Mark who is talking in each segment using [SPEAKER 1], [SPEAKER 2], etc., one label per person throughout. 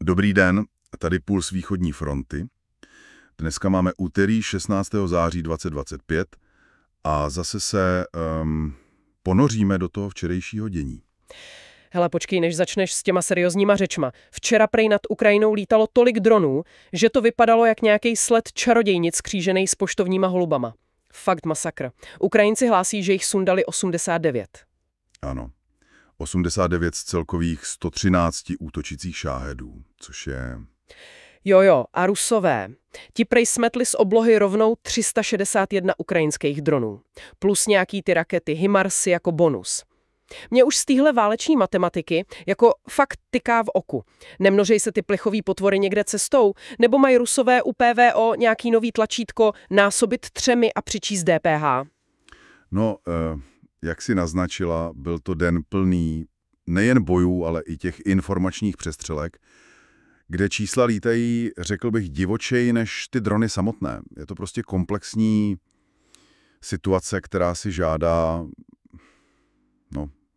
[SPEAKER 1] Dobrý den, tady Puls východní fronty. Dneska máme úterý 16. září 2025 a zase se ponoříme do toho včerejšího dění.
[SPEAKER 2] Hele, počkej, než začneš s těma seriózníma řečma. Včera prej nad Ukrajinou lítalo tolik dronů, že to vypadalo jak nějaký sled čarodějnic křížený s poštovníma holubama. Fakt masakr. Ukrajinci hlásí, že jich sundali 89.
[SPEAKER 1] Ano, 89 z celkových 113 útočících šáhedů, což je...
[SPEAKER 2] Jo, a Rusové. Ti prej smetli z oblohy rovnou 361 ukrajinských dronů. Plus nějaký ty rakety HIMARSy jako bonus. Mě už z téhle váleční matematiky jako fakt tyká v oku. Nemnožej se ty plechový potvory někde cestou, nebo mají Rusové u PVO nějaký nový tlačítko násobit 3 a přičíst DPH?
[SPEAKER 1] No, jak si naznačila, byl to den plný nejen bojů, ale i těch informačních přestřelek, kde čísla lítají, řekl bych, divočeji než ty drony samotné. Je to prostě komplexní situace, která si žádá,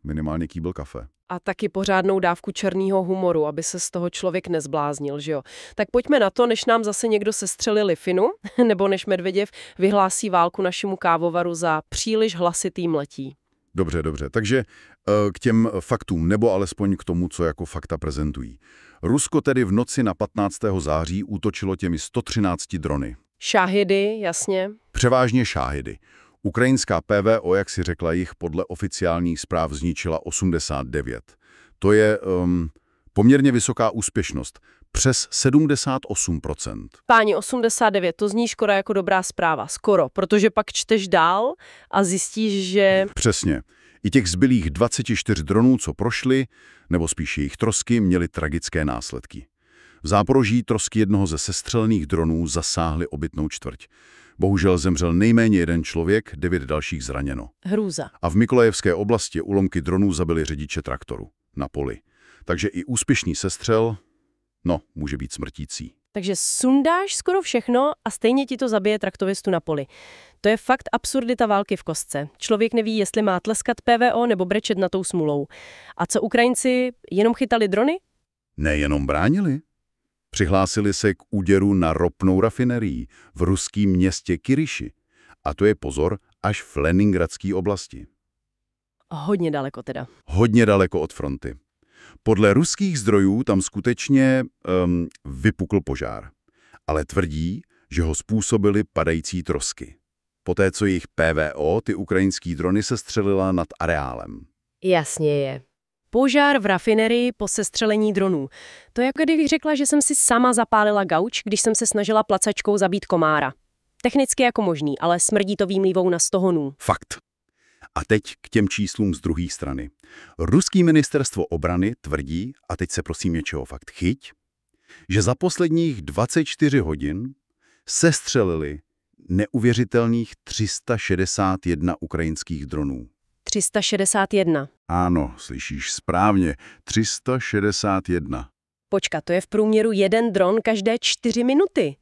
[SPEAKER 1] minimálně kýbl kafe.
[SPEAKER 2] A taky pořádnou dávku černého humoru, aby se z toho člověk nezbláznil, že jo? Tak pojďme na to, než nám zase někdo sestřelí lifinu, nebo než Medveděv vyhlásí válku našemu kávovaru za příliš hlasitý mletí.
[SPEAKER 1] Dobře. Takže k těm faktům, nebo alespoň k tomu, co jako fakta prezentují. Rusko tedy v noci na 15. září útočilo těmi 113 drony.
[SPEAKER 2] Šáhidy, jasně.
[SPEAKER 1] Převážně šáhidy. Ukrajinská PVO, jak si řekla, jich podle oficiálních zpráv zničila 89. To je poměrně vysoká úspěšnost. Přes 78%.
[SPEAKER 2] Páni, 89, to zní skoro jako dobrá zpráva. Skoro, protože pak čteš dál a zjistíš, že...
[SPEAKER 1] Přesně. I těch zbylých 24 dronů, co prošly, nebo spíš jejich trosky, měly tragické následky. V Záporoží trosky jednoho ze sestřelených dronů zasáhly obytnou čtvrť. Bohužel zemřel nejméně 1 člověk, 9 dalších zraněno.
[SPEAKER 2] Hrůza.
[SPEAKER 1] A v Mykolajevské oblasti úlomky dronů zabily řidiče traktoru na poli. Takže i úspěšný sestřel, může být smrtící.
[SPEAKER 2] Takže sundáš skoro všechno a stejně ti to zabije traktovistu na poli. To je fakt absurdita války v kostce. Člověk neví, jestli má tleskat PVO nebo brečet na tou smulou. A co Ukrajinci, jenom chytali drony?
[SPEAKER 1] Nejenom bránili. Přihlásili se k úděru na ropnou rafinerii v ruském městě Kyryši. A to je, pozor, až v Leningradské oblasti.
[SPEAKER 2] Hodně daleko teda.
[SPEAKER 1] Hodně daleko od fronty. Podle ruských zdrojů tam skutečně vypukl požár. Ale tvrdí, že ho způsobily padající trosky. Poté, co jejich PVO, ty ukrajinský drony, sestřelila nad areálem.
[SPEAKER 2] Jasně je. Požár v rafinerii po sestřelení dronů. To je, jako kdybych řekla, že jsem si sama zapálila gauč, když jsem se snažila placačkou zabít komára. Technicky jako možný, ale smrdí to výmlivou na 100 honů.
[SPEAKER 1] Fakt. A teď k těm číslům z druhé strany. Ruský ministerstvo obrany tvrdí, a teď se prosím něčeho fakt chyť, že za posledních 24 hodin sestřelili neuvěřitelných 361 ukrajinských dronů.
[SPEAKER 2] 361.
[SPEAKER 1] Ano, slyšíš správně, 361.
[SPEAKER 2] Počkat, to je v průměru 1 dron každé 4 minuty.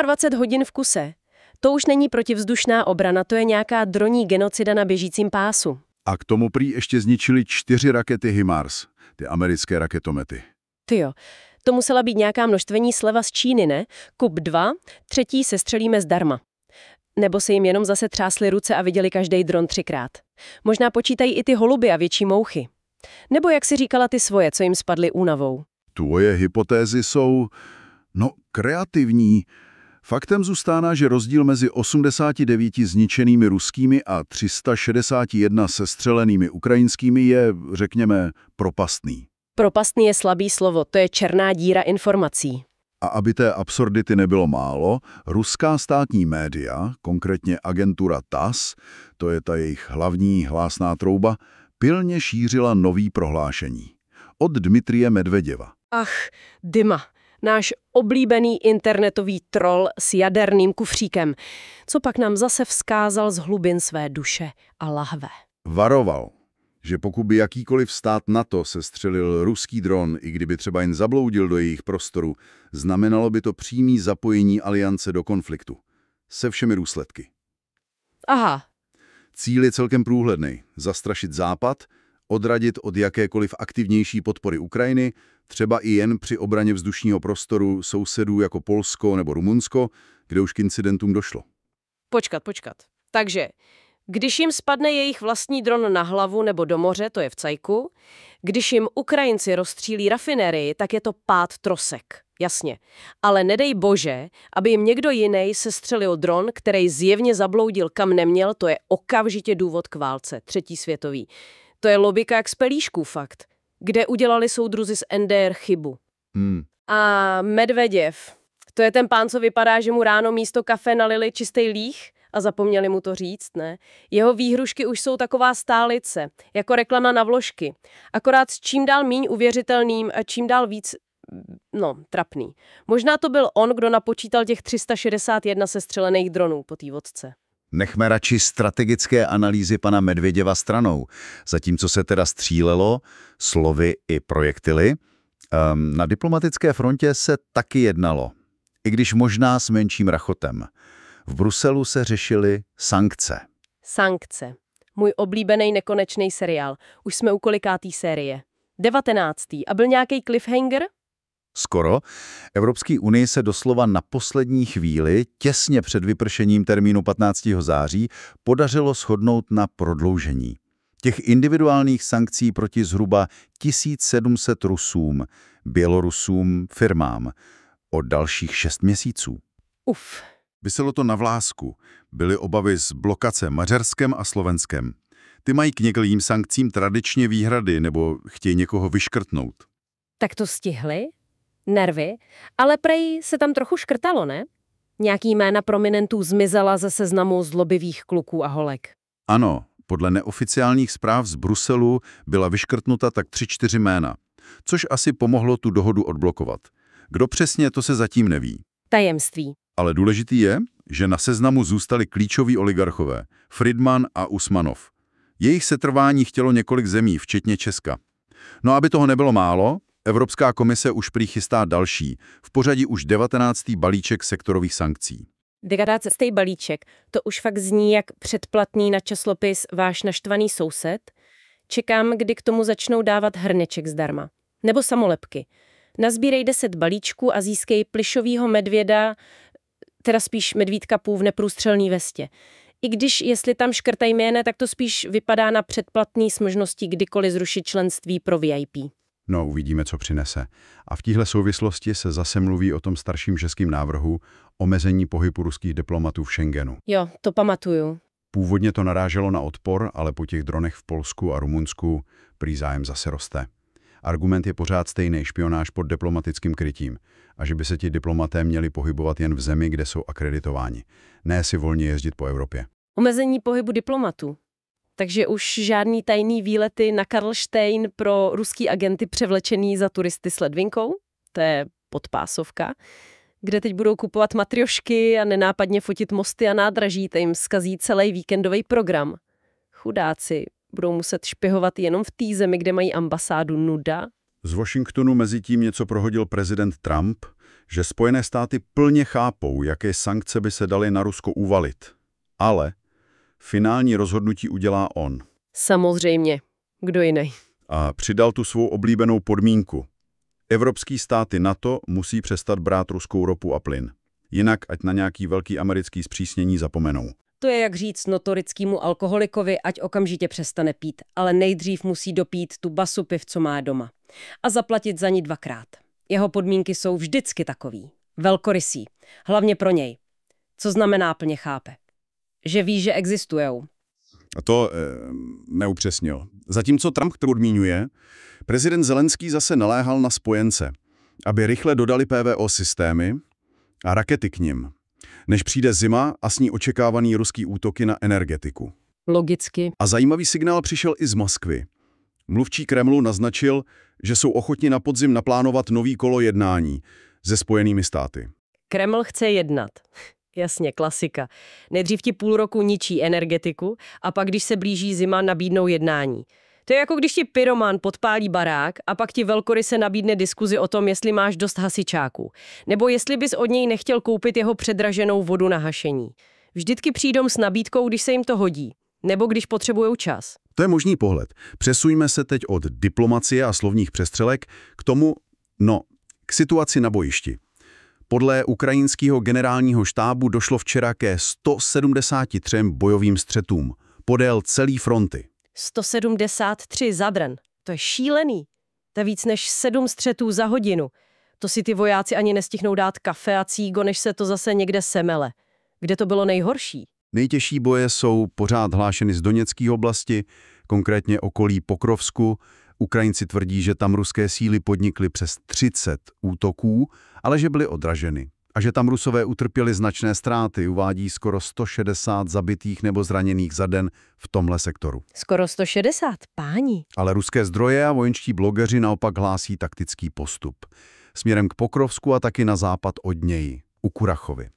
[SPEAKER 2] 24 hodin v kuse. To už není protivzdušná obrana, to je nějaká droní genocida na běžícím pásu.
[SPEAKER 1] A k tomu prý ještě zničili 4 rakety HIMARS, ty americké raketomety.
[SPEAKER 2] Tyjo, to musela být nějaká množstvení sleva z Číny, ne? Kup 2, 3. sestřelíme zdarma. Nebo se jim jenom zase třásly ruce a viděli každý dron 3krát. Možná počítají i ty holuby a větší mouchy. Nebo jak si říkala ty svoje, co jim spadly únavou.
[SPEAKER 1] Tvoje hypotézy jsou, kreativní. Faktem zůstává, že rozdíl mezi 89 zničenými ruskými a 361 sestřelenými ukrajinskými je, řekněme, propastný.
[SPEAKER 2] Propastný je slabý slovo, to je černá díra informací.
[SPEAKER 1] A aby té absurdity nebylo málo, ruská státní média, konkrétně agentura TASS, to je ta jejich hlavní hlásná trouba, pilně šířila nový prohlášení. Od Dmitrije Medveděva.
[SPEAKER 2] Ach, Dyma. Náš oblíbený internetový troll s jaderným kufříkem, co pak nám zase vzkázal z hlubin své duše a lahve.
[SPEAKER 1] Varoval, že pokud by jakýkoliv stát NATO sestřelil ruský dron, i kdyby třeba jen zabloudil do jejich prostoru, znamenalo by to přímý zapojení aliance do konfliktu. Se všemi důsledky.
[SPEAKER 2] Aha.
[SPEAKER 1] Cíl je celkem průhledný. Zastrašit Západ odradit od jakékoliv aktivnější podpory Ukrajiny, třeba i jen při obraně vzdušního prostoru sousedů jako Polsko nebo Rumunsko, kde už k incidentům došlo.
[SPEAKER 2] Počkat. Takže, když jim spadne jejich vlastní dron na hlavu nebo do moře, to je v cajku. Když jim Ukrajinci rozstřílí rafinérii, tak je to pád trosek. Jasně. Ale nedej bože, aby jim někdo jiný sestřelil dron, který zjevně zabloudil kam neměl, to je okamžitě důvod k válce. 3. světový. To je logika jak z pelíšků fakt. Kde udělali soudruzi z NDR chybu. A Medveděv, to je ten pán, co vypadá, že mu ráno místo kafe nalili čistý líh a zapomněli mu to říct, ne? Jeho výhrušky už jsou taková stálice, jako reklama na vložky. Akorát s čím dál míň uvěřitelným a čím dál víc, trapný. Možná to byl on, kdo napočítal těch 361 sestřelených dronů po té vodce.
[SPEAKER 3] Nechme radši strategické analýzy pana Medvěděva stranou. Zatímco se teda střílelo slovy i projektily, na diplomatické frontě se taky jednalo. I když možná s menším rachotem. V Bruselu se řešily sankce.
[SPEAKER 2] Sankce. Můj oblíbený nekonečný seriál. Už jsme u kolikátý série? 19. A byl nějaký cliffhanger?
[SPEAKER 3] Skoro. Evropské unii se doslova na poslední chvíli, těsně před vypršením termínu 15. září, podařilo shodnout na prodloužení. Těch individuálních sankcí proti zhruba 1700 Rusům, Bělorusům, firmám o dalších 6 měsíců.
[SPEAKER 2] Uf.
[SPEAKER 1] Viselo to na vlásku. Byly obavy z blokace Maďarskem a Slovenskem. Ty mají k některým sankcím tradičně výhrady nebo chtějí někoho vyškrtnout.
[SPEAKER 2] Tak to stihli? Nervy? Ale prej se tam trochu škrtalo, ne? Nějaký jména prominentů zmizela ze seznamu zlobivých kluků a holek.
[SPEAKER 1] Ano, podle neoficiálních zpráv z Bruselu byla vyškrtnuta tak 3-4 jména, což asi pomohlo tu dohodu odblokovat. Kdo přesně, to se zatím neví.
[SPEAKER 2] Tajemství.
[SPEAKER 1] Ale důležitý je, že na seznamu zůstali klíčoví oligarchové Friedman a Usmanov. Jejich setrvání chtělo několik zemí, včetně Česka. No aby toho nebylo málo, Evropská komise už prý chystá další, v pořadí už 19. balíček sektorových sankcí.
[SPEAKER 2] 19. balíček, to už fakt zní jak předplatný na časopis Váš naštvaný soused. Čekám, kdy k tomu začnou dávat hrneček zdarma. Nebo samolepky. Nazbírej 10 balíčků a získej plyšovýho medvěda, teda spíš medvídka v neprůstřelný vestě. I když, jestli tam škrtají jména, tak to spíš vypadá na předplatný s možností kdykoliv zrušit členství pro VIP.
[SPEAKER 1] No, uvidíme, co přinese. A v téhle souvislosti se zase mluví o tom starším českým návrhu omezení pohybu ruských diplomatů v Schengenu.
[SPEAKER 2] Jo, to pamatuju.
[SPEAKER 1] Původně to naráželo na odpor, ale po těch dronech v Polsku a Rumunsku prý zájem zase roste. Argument je pořád stejný, špionáž pod diplomatickým krytím a že by se ti diplomaté měli pohybovat jen v zemi, kde jsou akreditováni. Ne si volně jezdit po Evropě.
[SPEAKER 2] Omezení pohybu diplomatů. Takže už žádný tajný výlety na Karlštejn pro ruský agenty převlečený za turisty s ledvinkou? To je podpásovka. Kde teď budou kupovat matriošky a nenápadně fotit mosty a nádraží, to jim zkazí celý víkendový program. Chudáci budou muset špihovat jenom v té zemi, kde mají ambasádu, nuda.
[SPEAKER 1] Z Washingtonu mezitím něco prohodil prezident Trump, že Spojené státy plně chápou, jaké sankce by se daly na Rusko uvalit. Ale finální rozhodnutí udělá on.
[SPEAKER 2] Samozřejmě. Kdo jiný?
[SPEAKER 1] A přidal tu svou oblíbenou podmínku. Evropský státy NATO musí přestat brát ruskou ropu a plyn. Jinak ať na nějaký velký americký zpřísnění zapomenou.
[SPEAKER 2] To je jak říct notorickému alkoholikovi, ať okamžitě přestane pít, ale nejdřív musí dopít tu basu piv, co má doma. A zaplatit za ní 2krát. Jeho podmínky jsou vždycky takový. Velkorysý. Hlavně pro něj. Co znamená plně chápe. Že ví, že existujou.
[SPEAKER 1] A to neupřesnil. Zatímco Trump to odmíňuje, prezident Zelenský zase naléhal na spojence, aby rychle dodali PVO systémy a rakety k nim, než přijde zima a s ní očekávaný ruský útoky na energetiku.
[SPEAKER 2] Logicky.
[SPEAKER 1] A zajímavý signál přišel i z Moskvy. Mluvčí Kremlu naznačil, že jsou ochotni na podzim naplánovat nový kolo jednání se Spojenými státy.
[SPEAKER 2] Kreml chce jednat. Jasně, klasika. Nejdřív ti půl roku ničí energetiku a pak, když se blíží zima, nabídnou jednání. To je jako když ti pyroman podpálí barák a pak ti velkoryse nabídne diskuzi o tom, jestli máš dost hasičáků. Nebo jestli bys od něj nechtěl koupit jeho předraženou vodu na hašení. Vždycky přijdou s nabídkou, když se jim to hodí. Nebo když potřebujou čas.
[SPEAKER 1] To je možný pohled. Přesuňme se teď od diplomacie a slovních přestřelek k tomu, k situaci na bojišti. Podle ukrajinského generálního štábu došlo včera ke 173 bojovým střetům podél celé fronty.
[SPEAKER 2] 173 Zadran. To je šílený. To je víc než 7 střetů za hodinu. To si ty vojáci ani nestihnou dát kafe a cígo, než se to zase někde semele. Kde to bylo nejhorší?
[SPEAKER 1] Nejtěžší boje jsou pořád hlášeny z Doněcké oblasti, konkrétně okolí Pokrovsku. Ukrajinci tvrdí, že tam ruské síly podnikly přes 30 útoků, ale že byly odraženy. A že tam Rusové utrpěli značné ztráty, uvádí skoro 160 zabitých nebo zraněných za den v tomhle sektoru.
[SPEAKER 2] Skoro 160, páni.
[SPEAKER 1] Ale ruské zdroje a vojenští blogeři naopak hlásí taktický postup. Směrem k Pokrovsku a taky na západ od něj, u Kurachovy.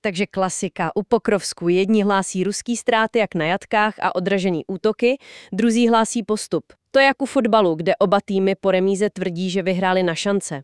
[SPEAKER 2] Takže klasika. U Pokrovsku jedni hlásí ruský ztráty jak na jatkách a odražený útoky, druzí hlásí postup. To je jak u fotbalu, kde oba týmy po remíze tvrdí, že vyhráli na šance.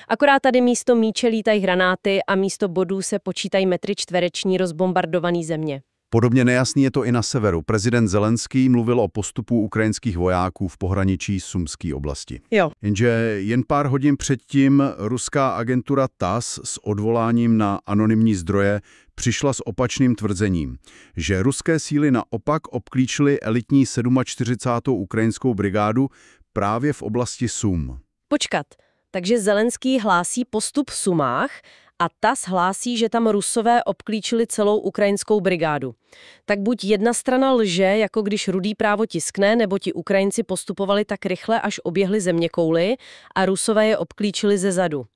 [SPEAKER 2] Akorát tady místo míče lítají granáty a místo bodů se počítají metry čtvereční rozbombardovaný země.
[SPEAKER 1] Podobně nejasný je to i na severu. Prezident Zelenský mluvil o postupu ukrajinských vojáků v pohraničí Sumské oblasti.
[SPEAKER 2] Jo.
[SPEAKER 1] Jenže jen pár hodin předtím ruská agentura TASS s odvoláním na anonymní zdroje přišla s opačným tvrzením, že ruské síly naopak obklíčily elitní 47. ukrajinskou brigádu právě v oblasti Sum.
[SPEAKER 2] Počkat, takže Zelenský hlásí postup v Sumách a TASS hlásí, že tam Rusové obklíčili celou ukrajinskou brigádu. Tak buď jedna strana lže, jako když Rudý právo tiskne, nebo ti Ukrajinci postupovali tak rychle, až oběhli zeměkouli a Rusové je obklíčili ze zadu.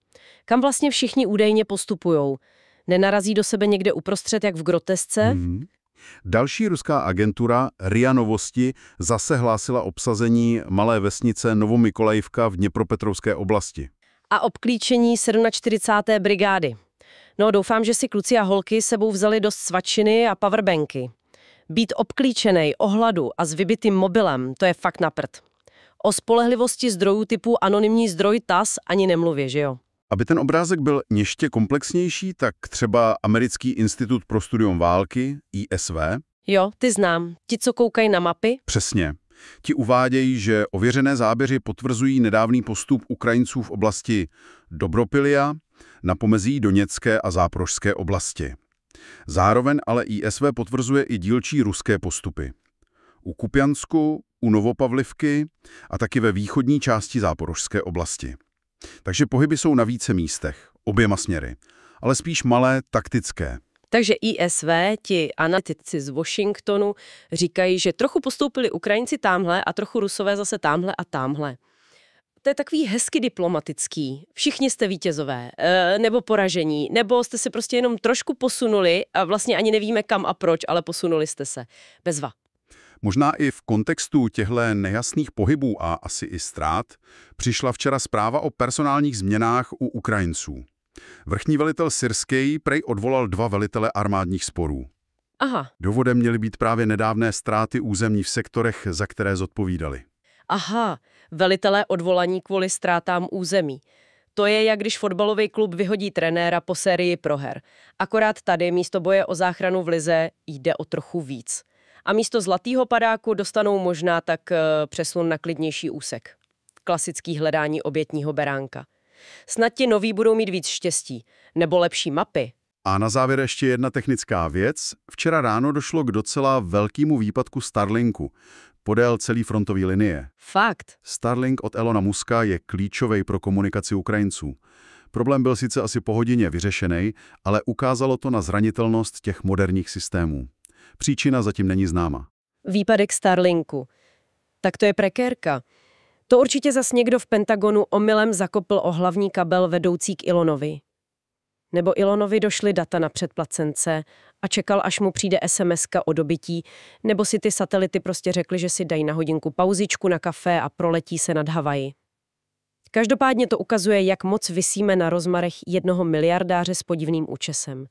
[SPEAKER 2] Kam vlastně všichni údajně postupujou? Nenarazí do sebe někde uprostřed, jak v grotesce?
[SPEAKER 1] Další ruská agentura RIA Novosti zase hlásila obsazení malé vesnice Novomykolajivka v Dněpropetrovské oblasti.
[SPEAKER 2] A obklíčení 47. brigády. No, doufám, že si kluci a holky sebou vzali dost svačiny a powerbanky. Být obklíčenej, o hladu a s vybitým mobilem, to je fakt na prd. O spolehlivosti zdrojů typu anonymní zdroj TASS ani nemluvě, že jo?
[SPEAKER 1] Aby ten obrázek byl ještě komplexnější, tak třeba Americký institut pro studium války, ISV.
[SPEAKER 2] Jo, ty znám. Ti, co koukají na mapy?
[SPEAKER 1] Přesně. Ti uvádějí, že ověřené záběry potvrzují nedávný postup Ukrajinců v oblasti Dobropilia na pomezí Doněcké a Záporožské oblasti. Zároveň ale ISV potvrzuje i dílčí ruské postupy. U Kupiansku, u Novopavlivky a taky ve východní části Záporožské oblasti. Takže pohyby jsou na více místech, oběma směry, ale spíš malé, taktické.
[SPEAKER 2] Takže ISV, ti analytici z Washingtonu, říkají, že trochu postoupili Ukrajinci támhle a trochu Rusové zase támhle a támhle. To je takový hezky diplomatický. Všichni jste vítězové, nebo poražení, nebo jste se prostě jenom trošku posunuli a vlastně ani nevíme kam a proč, ale posunuli jste se. Bezva.
[SPEAKER 1] Možná i v kontextu těchto nejasných pohybů a asi i ztrát přišla včera zpráva o personálních změnách u Ukrajinců. Vrchní velitel syrský prej odvolal 2 velitele armádních sporů.
[SPEAKER 2] Aha.
[SPEAKER 1] Důvodem měly být právě nedávné ztráty území v sektorech, za které zodpovídali.
[SPEAKER 2] Aha, velitelé odvolaní kvůli ztrátám území. To je, jak když fotbalový klub vyhodí trenéra po sérii proher. Akorát tady místo boje o záchranu v lize jde o trochu víc. A místo zlatého padáku dostanou možná tak přesun na klidnější úsek. Klasický hledání obětního beránka. Snad ti noví budou mít víc štěstí. Nebo lepší mapy.
[SPEAKER 1] A na závěr ještě jedna technická věc. Včera ráno došlo k docela velkému výpadku Starlinku podél celé frontové linie.
[SPEAKER 2] Fakt.
[SPEAKER 1] Starlink od Elona Muska je klíčový pro komunikaci Ukrajinců. Problém byl sice asi po hodině vyřešený, ale ukázalo to na zranitelnost těch moderních systémů. Příčina zatím není známa.
[SPEAKER 2] Výpadek Starlinku. Tak to je prekérka. To určitě zas někdo v Pentagonu omylem zakopl o hlavní kabel vedoucí k Elonovi. Nebo Elonovi došly data na předplacence a čekal, až mu přijde SMS-ka o dobytí, nebo si ty satelity prostě řekli, že si dají na hodinku pauzičku na kafe a proletí se nad Havaji. Každopádně to ukazuje, jak moc visíme na rozmarech jednoho miliardáře s podivným účesem.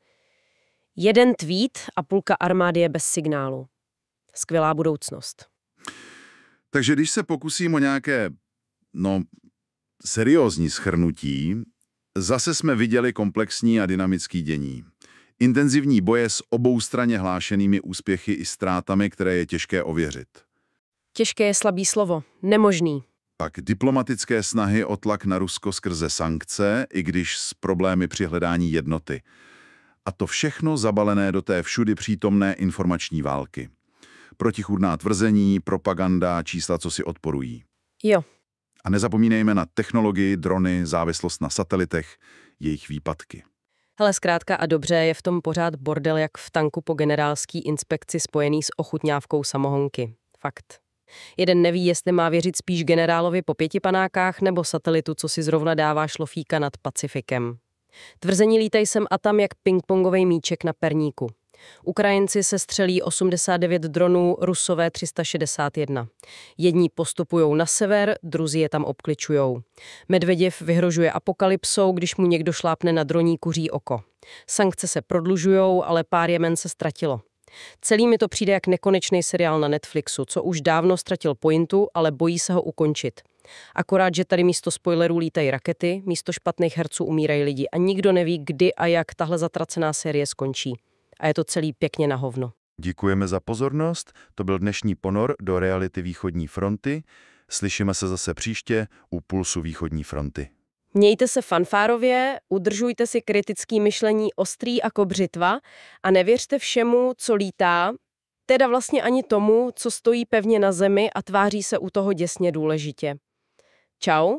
[SPEAKER 2] Jeden tweet a půlka armády je bez signálu. Skvělá budoucnost.
[SPEAKER 1] Takže když se pokusím o nějaké, seriózní shrnutí, zase jsme viděli komplexní a dynamický dění. Intenzivní boje s oboustranně hlášenými úspěchy i ztrátami, které je těžké ověřit.
[SPEAKER 2] Těžké je slabý slovo. Nemožný.
[SPEAKER 1] Pak diplomatické snahy o tlak na Rusko skrze sankce, i když s problémy při hledání jednoty. A to všechno zabalené do té všudy přítomné informační války. Protichůdná tvrzení, propaganda, čísla, co si odporují.
[SPEAKER 2] Jo.
[SPEAKER 1] A nezapomínejme na technologii, drony, závislost na satelitech, jejich výpadky.
[SPEAKER 2] Hele, zkrátka a dobře, je v tom pořád bordel jak v tanku po generálský inspekci spojený s ochutňávkou samohonky. Fakt. Jeden neví, jestli má věřit spíš generálovi po 5 panákách nebo satelitu, co si zrovna dává šlofíka nad Pacifikem. Tvrzení lítají sem a tam jak pingpongový míček na perníku. Ukrajinci se střelí 89 dronů, Rusové 361. Jedni postupujou na sever, druzí je tam obkličujou. Medveděv vyhrožuje apokalypsou, když mu někdo šlápne na droní kuří oko. Sankce se prodlužujou, ale pár Jemen se ztratilo. Celý mi to přijde jak nekonečný seriál na Netflixu, co už dávno ztratil pointu, ale bojí se ho ukončit. Akorát, že tady místo spoilerů lítají rakety, místo špatných herců umírají lidi a nikdo neví, kdy a jak tahle zatracená série skončí. A je to celý pěkně na hovno.
[SPEAKER 4] Děkujeme za pozornost, to byl dnešní ponor do reality východní fronty. Slyšíme se zase příště u Pulsu východní fronty.
[SPEAKER 2] Mějte se fanfárově, udržujte si kritický myšlení ostrý jako břitva a nevěřte všemu, co lítá, teda vlastně ani tomu, co stojí pevně na zemi a tváří se u toho děsně důležitě. Čau.